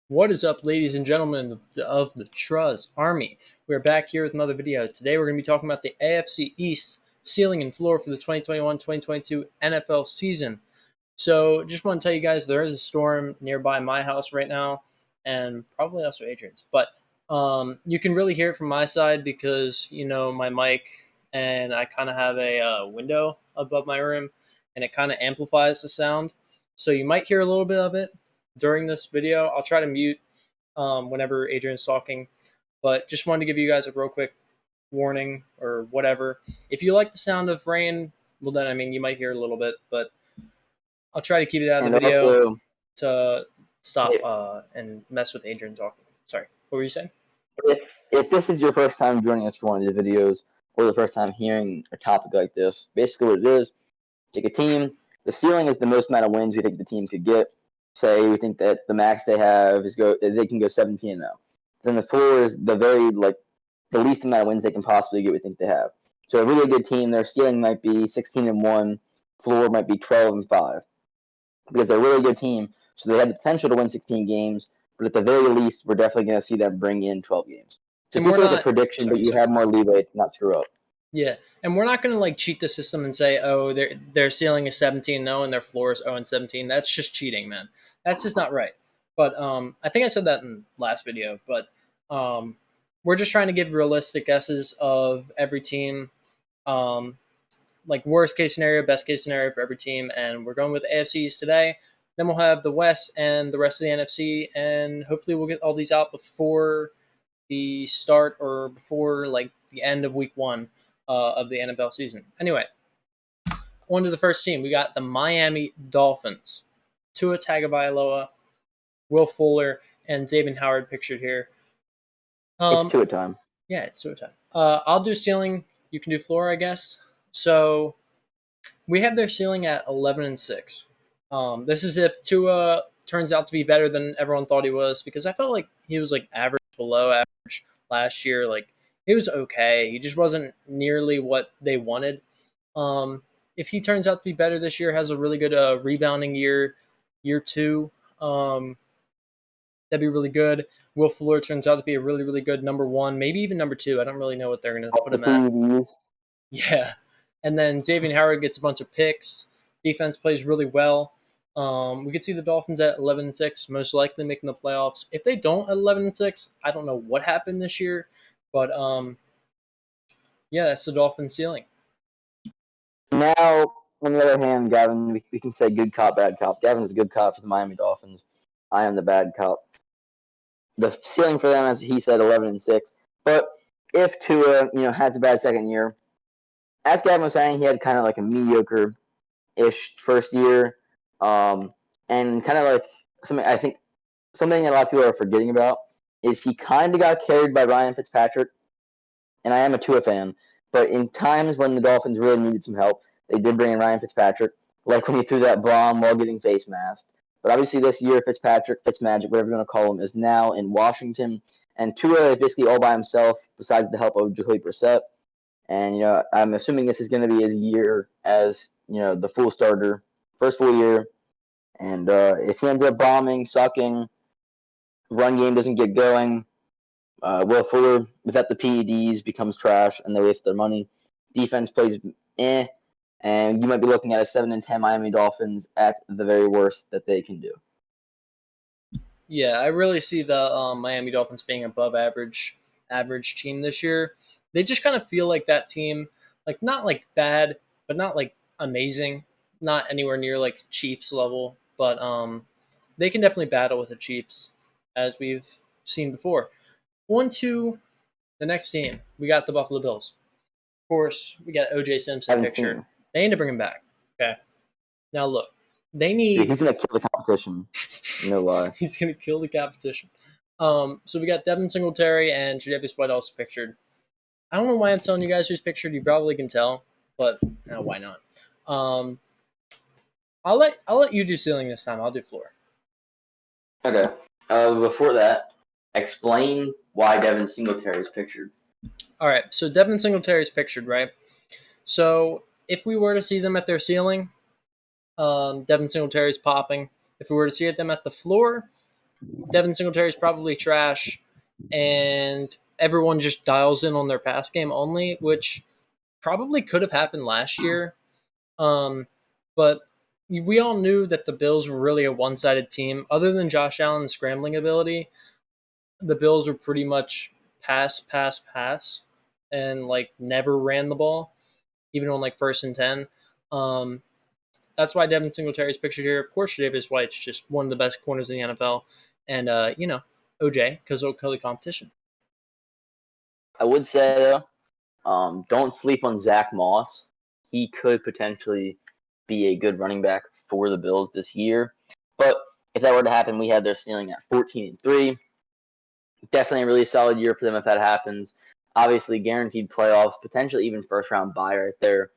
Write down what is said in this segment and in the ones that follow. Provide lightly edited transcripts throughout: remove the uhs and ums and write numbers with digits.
What is up, ladies and gentlemen of the Truz Army? We're back here with another video. Today we're going to be talking about the AFC East ceiling and floor for the 2021-2022 NFL season. So just want to tell you guys there is a storm nearby my house right now and probably also Adrian's. But you can really hear it from my side because, my mic and I kind of have a window above my room and it kind of amplifies the sound. So you might hear a little bit of it during this video. I'll try to mute whenever Adrian's talking, but just wanted to give you guys a real quick warning or whatever. If you like the sound of rain, well then you might hear a little bit, but I'll try to keep it out of And the video also, to stop if, and mess with Adrian talking. Sorry, what were you saying? if this is your first time joining us for one of these videos, or the first time hearing a topic like this, basically what it is, take a team. The ceiling is the most amount of wins we think the team could get. Say we think that the max they have is they can go 17-0. Then the floor is the least amount of wins they can possibly get. We think they have. So a really good team, their ceiling might be 16-1, floor might be 12-5, because they're a really good team. So they have the potential to win 16 games, but at the very least, we're definitely going to see them bring in 12 games. So And it's we're basically like a not. prediction, but Sorry, you sorry. have more leeway to not screw up. Yeah, and we're not going to cheat the system and say, oh, their ceiling is 17-0 and their floor is 0-17. That's just cheating, man. That's just not right. But I think I said that in last video. But we're just trying to give realistic guesses of every team, like worst case scenario, best case scenario for every team, and we're going with the AFCs today. Then we'll have the West and the rest of the NFC, and hopefully we'll get all these out before the start or before the end of week one of the NFL season. Anyway, on to the first team. We got the Miami Dolphins. Tua Tagovailoa, Will Fuller, and Xavier Howard pictured here. It's two at time. Yeah, it's Tua time. I'll do ceiling. You can do floor, I guess. So we have their ceiling at 11-6. This is if Tua turns out to be better than everyone thought he was, because I felt like he was average, below average last year. He was okay. He just wasn't nearly what they wanted. If he turns out to be better this year, has a really good rebounding year two, that'd be really good. Will Fuller turns out to be a really, really good number one, maybe even number two. I don't really know what they're going to put him at. Yeah. And then Xavier Howard gets a bunch of picks. Defense plays really well. We could see the Dolphins at 11-6, most likely making the playoffs. If they don't at 11-6, I don't know what happened this year, but yeah, that's the Dolphins ceiling. Now, on the other hand, Gavin, we can say good cop, bad cop. Gavin's a good cop for the Miami Dolphins. I am the bad cop. The ceiling for them, as he said, 11-6. But if Tua, has a bad second year, as Gavin was saying, he had kind of like a mediocre-ish first year, and kind of like something that a lot of people are forgetting about is he kind of got carried by Ryan Fitzpatrick, and I am a Tua fan, but in times when the Dolphins really needed some help, they did bring in Ryan Fitzpatrick, like when he threw that bomb while getting face masked. But obviously this year, Fitzpatrick, Fitzmagic, whatever you want to call him, is now in Washington, and Tua is basically all by himself besides the help of Jacoby Brissett. And I'm assuming this is going to be his year as the full starter, first full year. And if he ends up bombing, sucking, run game doesn't get going, Will Fuller, without the PEDs, becomes trash, and they waste their money. Defense plays and you might be looking at a 7-10 Miami Dolphins at the very worst that they can do. Yeah, I really see the Miami Dolphins being above average team this year. They just kind of feel like that team, not bad, but not amazing, not anywhere near Chiefs level, but they can definitely battle with the Chiefs as we've seen before. On to the next team. We got the Buffalo Bills. Of course, we got OJ Simpson pictured. They need to bring him back. Okay. Now look, they need. He's gonna kill the competition. No lie. He's gonna kill the competition. So we got Devin Singletary and Tre'Davious White also pictured. I don't know why I'm telling you guys who's pictured. You probably can tell, but why not? I'll let you do ceiling this time. I'll do floor. Okay. Before that, explain why Devin Singletary is pictured. All right. So Devin Singletary is pictured, right? So if we were to see them at their ceiling, Devin Singletary is popping. If we were to see them at the floor, Devin Singletary is probably trash, and everyone just dials in on their pass game only, which probably could have happened last year. But we all knew that the Bills were really a one-sided team. Other than Josh Allen's scrambling ability, the Bills were pretty much pass, pass, pass, and like never ran the ball, even on like 1st and 10. Um, that's why Devin Singletary is pictured here. Of course, Davis White's just one of the best corners in the NFL, and OJ because of Kelly competition. I would say though, don't sleep on Zach Moss. He could potentially be a good running back for the Bills this year. But if that were to happen, we had their ceiling at 14-3. Definitely a really solid year for them if that happens. Obviously, guaranteed playoffs, potentially even first round bye right there.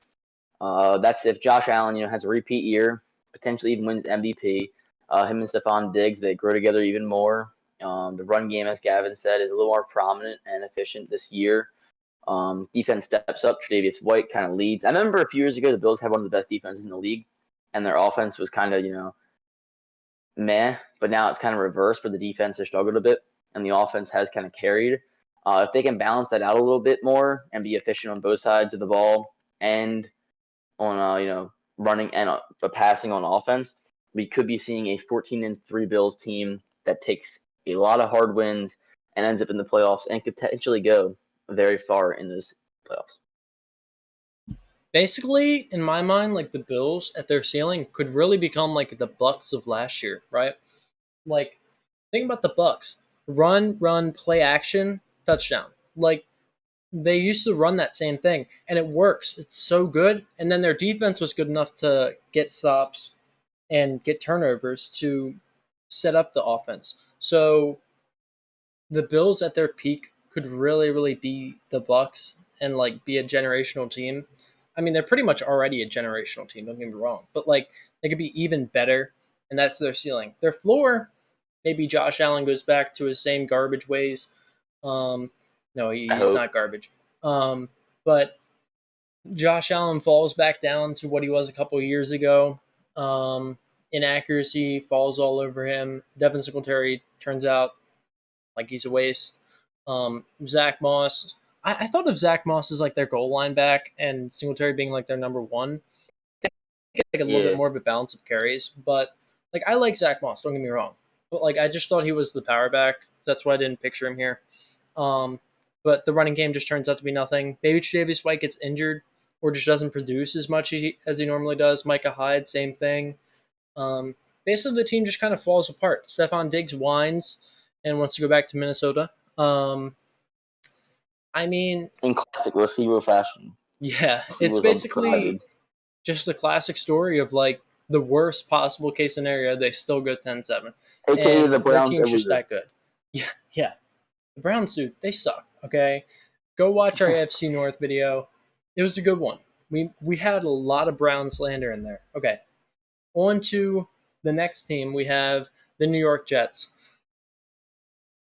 That's if Josh Allen, has a repeat year, potentially even wins MVP. Him and Stephon Diggs, they grow together even more. The run game, as Gavin said, is a little more prominent and efficient this year. Defense steps up. Tre'Davious White kind of leads. I remember a few years ago, the Bills had one of the best defenses in the league, and their offense was kind of, meh. But now it's kind of reversed, where the defense has struggled a bit, and the offense has kind of carried. If they can balance that out a little bit more and be efficient on both sides of the ball and on running and passing on offense, we could be seeing a 14-3 Bills team that takes a lot of hard wins and ends up in the playoffs and could potentially go very far in those playoffs. Basically, in my mind, like the Bills at their ceiling could really become like the Bucks of last year, right? Like, think about the Bucks: run, play action, touchdown. Like they used to run that same thing, and it works. It's so good. And then their defense was good enough to get stops and get turnovers to set up the offense. So the Bills at their peak could really, really be the Bucks and like be a generational team. I mean, they're pretty much already a generational team. Don't get me wrong, but like they could be even better, and that's their ceiling. Their floor, maybe Josh Allen goes back to his same garbage ways. Um, no, I he's hope. not garbage. But Josh Allen falls back down to what he was a couple of years ago. Inaccuracy falls all over him. Devin Singletary turns out like he's a waste. Zach Moss, I thought of Zach Moss as like their goal line back and Singletary being like their number one. Like a little bit Yeah. more of a balance of carries, but like I like Zach Moss. Don't get me wrong, but like I just thought he was the power back. That's why I didn't picture him here. Um, but the running game just turns out to be nothing. Maybe Tre'Davious White gets injured or just doesn't produce as much as he normally does. Micah Hyde, same thing. Um, Basically, the team just kind of falls apart. Stephon Diggs whines and wants to go back to Minnesota. I mean, In classic receiver fashion, yeah, he it's was basically unproved. just a classic story of like the worst possible case scenario. They still go 10-7. AKA And the their Browns team's every just year. that good. Yeah, yeah. The Browns, dude, they suck. Okay, go watch our AFC North video. It was a good one. We had a lot of Brown slander in there. Okay, on to the next team. We have the New York Jets.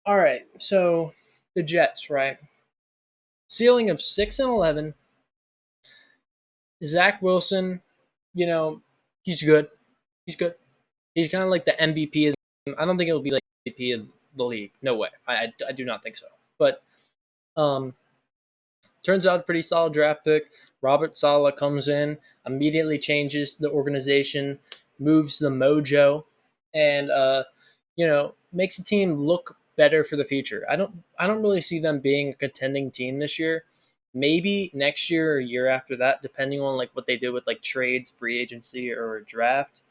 All right, so the Jets, right? Ceiling of 6-11. Zach Wilson, you know, he's good. He's good. He's kind of like the MVP of the game. I don't think it'll be like MVP of the league. No way. I do not think so. But um, turns out a pretty solid draft pick. Robert Saleh comes in, immediately changes the organization, moves the mojo, and makes the team look better for the future. I don't really see them being a contending team this year. Maybe next year or year after that, depending on like what they do with like trades, free agency, or a draft.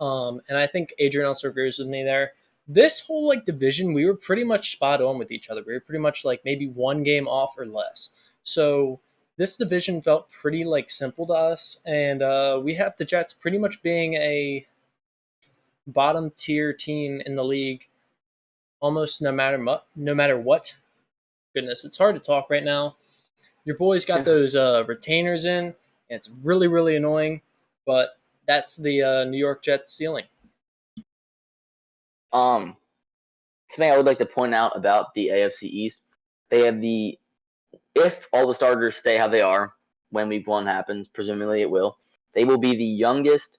And I think Adrian also agrees with me there. This whole like division, we were pretty much spot on with each other. We were pretty much like maybe one game off or less. So this division felt pretty like simple to us, and we have the Jets pretty much being a bottom tier team in the league, almost no matter what. Goodness, it's hard to talk right now. Your boys got those retainers in, and it's really really annoying, but that's the New York Jets ceiling. Um, Something I would like to point out about the AFC East, they have if all the starters stay how they are when week one happens, presumably it will, they will be the youngest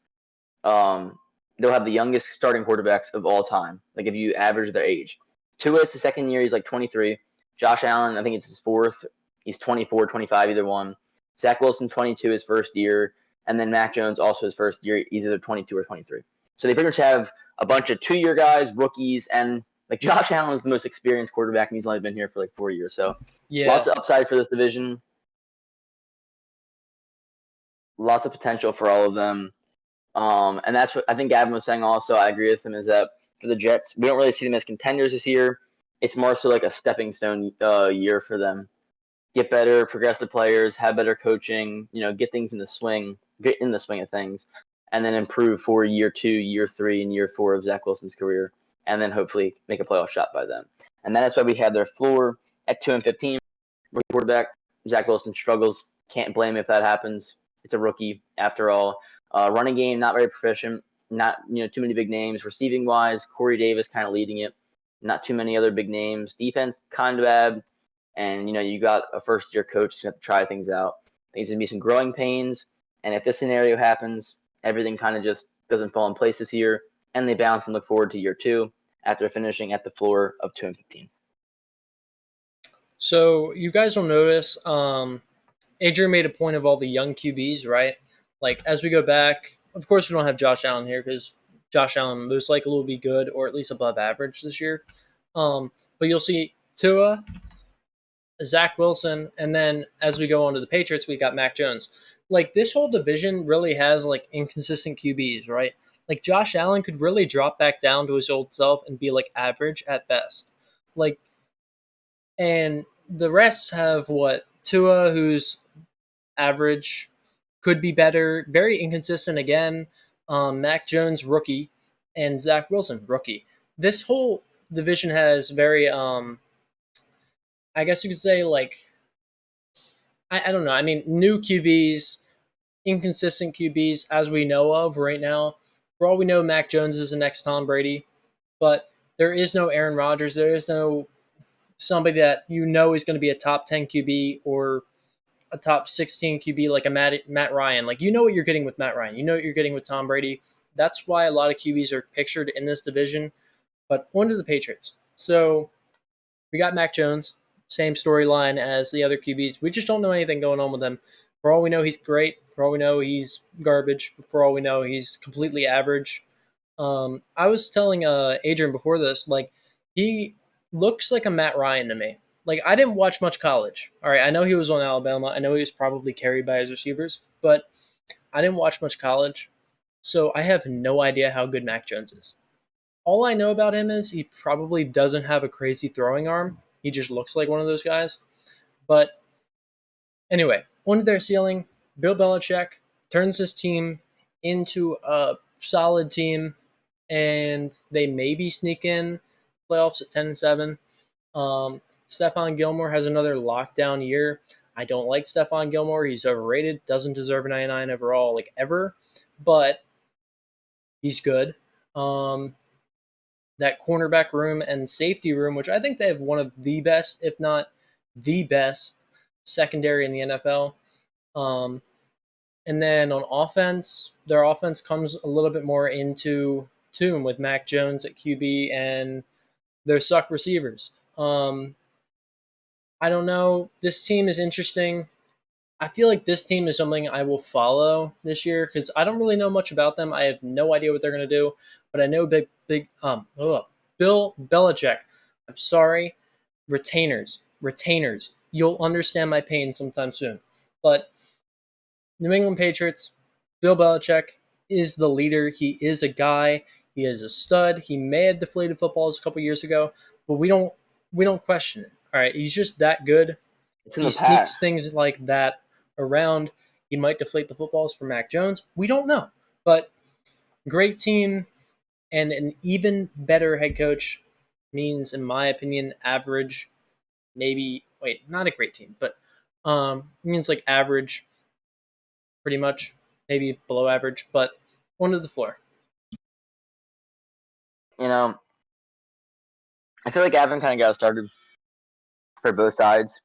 they'll have the youngest starting quarterbacks of all time. Like if you average their age. Tua, it's the second year. He's like 23. Josh Allen, I think it's his fourth. He's 24, 25, either one. Zach Wilson, 22, his first year. And then Mac Jones, also his first year. He's either 22 or 23. So they pretty much have a bunch of 2-year guys, rookies, and like Josh Allen is the most experienced quarterback, and he's only been here for like 4 years. So lots Yeah. of upside for this division. Lots of potential for all of them. And that's what I think Gavin was saying also. I agree with him, is that for the Jets, we don't really see them as contenders this year. It's more so like a stepping stone year for them. Get better, progress the players, have better coaching, get things in the swing, get in the swing of things, and then improve for year 2, year 3, and year 4 of Zach Wilson's career, and then hopefully make a playoff shot by then. And that's why we have their floor at 2-15. Rookie quarterback, Zach Wilson struggles. Can't blame him if that happens. It's a rookie after all. Running game, not very proficient. Not too many big names. Receiving wise, Corey Davis kind of leading it. Not too many other big names. Defense kind of bad. And you got a first year coach to have to try things out. There's gonna be some growing pains. And if this scenario happens, everything kind of just doesn't fall in place this year, and they bounce and look forward to year 2 after finishing at the floor of 2-15. So you guys will notice, Adrian made a point of all the young QBs, right? Like as we go back, of course we don't have Josh Allen here because Josh Allen most likely will be good or at least above average this year. But you'll see Tua, Zach Wilson, and then as we go on to the Patriots, we got Mac Jones. Like this whole division really has like inconsistent QBs, right? Like Josh Allen could really drop back down to his old self and be like average at best. Like, and the rest have what? Tua, who's average, could be better, very inconsistent again. Mac Jones, rookie, and Zach Wilson, rookie. This whole division has very, I guess you could say, like, I don't know. I mean, new QBs, inconsistent QBs, as we know of right now. For all we know, Mac Jones is the next Tom Brady, but there is no Aaron Rodgers. There is no somebody that is going to be a top 10 QB or a top 16 QB like a Matt Ryan. Like, what you're getting with Matt Ryan. You know what you're getting with Tom Brady. That's why a lot of QBs are pictured in this division. But on to the Patriots. So we got Mac Jones, same storyline as the other QBs. We just don't know anything going on with him. For all we know, he's great. For all we know, he's garbage. For all we know, he's completely average. I was telling Adrian before this, like, he looks like a Matt Ryan to me. Like, I didn't watch much college. All right, I know he was on Alabama. I know he was probably carried by his receivers, but I didn't watch much college. So I have no idea how good Mac Jones is. All I know about him is he probably doesn't have a crazy throwing arm. He just looks like one of those guys. But anyway, on to their ceiling. Bill Belichick turns his team into a solid team, and they maybe sneak in playoffs at 10-7. Stephon Gilmore has another lockdown year. I don't like Stephon Gilmore. He's overrated. Doesn't deserve a 99 overall, like ever. But he's good. That cornerback room and safety room, which I think they have one of the best, if not the best, secondary in the NFL. And then on offense, their offense comes a little bit more into tune with Mac Jones at QB and their suck receivers. I don't know. This team is interesting. I feel like this team is something I will follow this year because I don't really know much about them. I have no idea what they're going to do, but I know Bill Belichick. I'm sorry, retainers. You'll understand my pain sometime soon. But New England Patriots, Bill Belichick is the leader. He is a guy. He is a stud. He may have deflated footballs a couple years ago, but we don't question it. All right, he's just that good. It's in He the sneaks past. things like that around. He might deflate the footballs for Mac Jones. We don't know. But great team and an even better head coach means, in my opinion, average. Maybe not a great team, but means like average, pretty much. Maybe below average, but onto the floor. You know, I feel like Gavin kind of got started for both sides.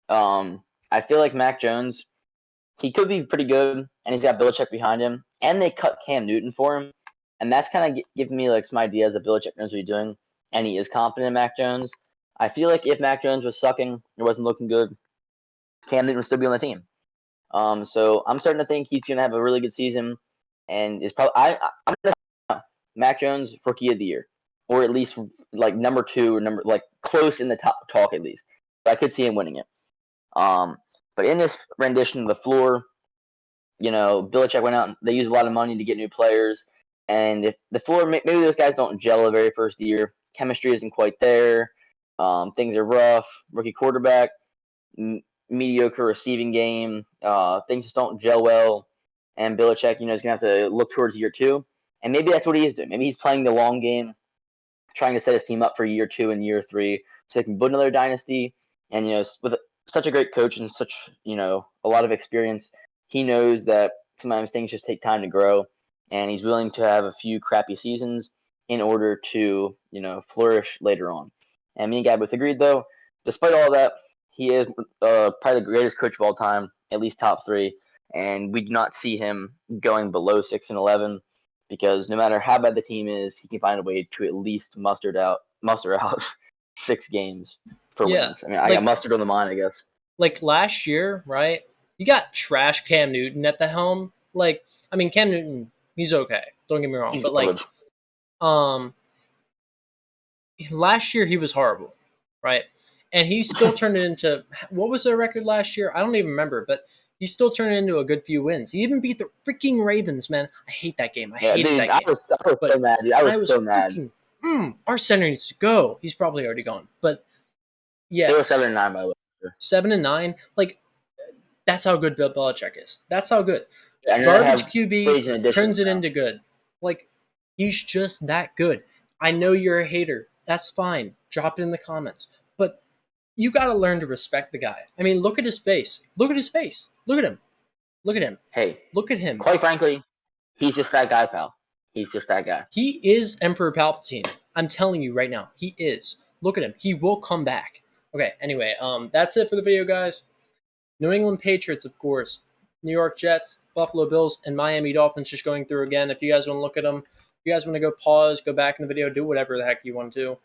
I feel like Mac Jones, he could be pretty good, and he's got Belichick behind him, and they cut Cam Newton for him. And that's kind of giving me like some ideas that Belichick knows what he's doing, and he is confident in Mac Jones. I feel like if Mac Jones was sucking, it wasn't looking good, Cam Newton would still be on the team. So I'm starting to think he's going to have a really good season, and is probably I'm going to Mac Jones Rookie of the Year, or at least like number 2 or number like close in the top talk at least. But I could see him winning it. But in this rendition of the floor, Belichick went out and they used a lot of money to get new players. And if the floor, maybe those guys don't gel the very first year, chemistry isn't quite there. Things are rough. Rookie quarterback, mediocre receiving game. Things just don't gel well. And Belichick, is gonna have to look towards year 2, and maybe that's what he is doing. Maybe he's playing the long game, trying to set his team up for year 2 and year 3, so they can build another dynasty. And with such a great coach and such a lot of experience, he knows that sometimes things just take time to grow, and he's willing to have a few crappy seasons in order to flourish later on. And me and Gab both agreed, though, despite all that, he is probably the greatest coach of all time, at least top 3, and we do not see him going below 6-11, because no matter how bad the team is, he can find a way to at least muster out 6 games for wins. I mean, I got mustard on the mind, I guess. Like last year, right? You got trash Cam Newton at the helm. Like, I mean, Cam Newton, he's okay. Don't get me wrong, but like, last year he was horrible, right? And he still turned it into, what was their record last year? I don't even remember, but he still turned it into a good few wins. He even beat the freaking Ravens, man. I hate that game. I hated that game. I was so mad, dude. I was so mad. Our center needs to go. He's probably already gone. But yeah, they were 7-9 by the way. 7-9. Like, that's how good Bill Belichick is. That's how good. Garbage QB turns it into good. Like, he's just that good. I know you're a hater. That's fine. Drop it in the comments. But you got to learn to respect the guy. I mean, look at his face. Look at his face. Look at him. Look at him. Hey. Look at him. Quite frankly, he's just that guy, pal. He's just that guy. He is Emperor Palpatine. I'm telling you right now. He is. Look at him. He will come back. Okay, anyway, that's it for the video, guys. New England Patriots, of course. New York Jets, Buffalo Bills, and Miami Dolphins just going through again. If you guys want to look at them, if you guys want to go pause, go back in the video, do whatever the heck you want to.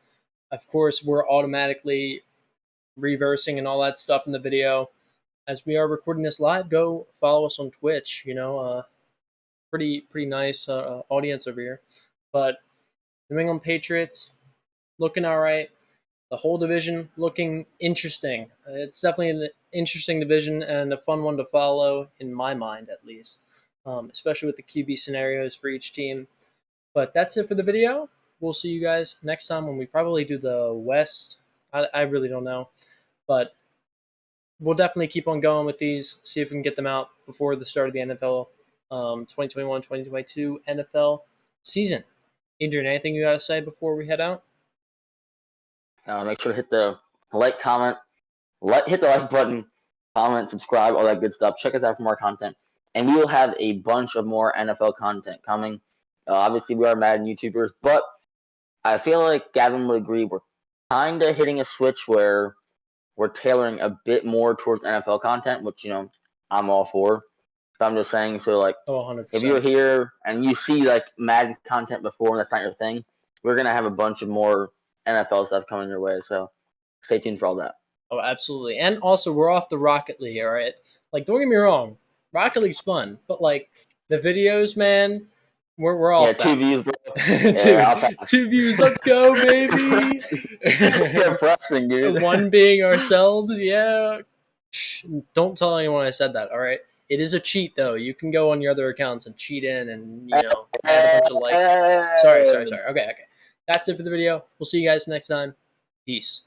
Of course, we're automatically reversing and all that stuff in the video. As we are recording this live, go follow us on Twitch. Pretty nice audience over here. But New England Patriots looking all right. The whole division looking interesting. It's definitely an interesting division and a fun one to follow, in my mind at least, especially with the QB scenarios for each team. But that's it for the video. We'll see you guys next time when we probably do the West. I really don't know. But we'll definitely keep on going with these, see if we can get them out before the start of the NFL 2021-2022 NFL season. Adrian, anything you got to say before we head out? Make sure to hit the like, comment, hit the like button, comment, subscribe, all that good stuff. Check us out for more content. And we will have a bunch of more NFL content coming. Obviously, we are Madden YouTubers, but I feel like Gavin would agree we're kind of hitting a switch where we're tailoring a bit more towards NFL content, which, I'm all for. But I'm just saying, so, like, 100%. If you're here and you see, like, Madden content before and that's not your thing, we're going to have a bunch of more NFL stuff coming your way, so stay tuned for all that. Oh, absolutely. And also, we're off the Rocket League, all right? Like, don't get me wrong. Rocket League's fun, but, like, the videos, man, we're all 2 views, bro. 2 views, let's go, baby. Depressing, dude. 1 being ourselves, yeah. Don't tell anyone I said that, all right? It is a cheat, though. You can go on your other accounts and cheat in and, add a bunch of likes. Sorry. Okay. That's it for the video. We'll see you guys next time. Peace.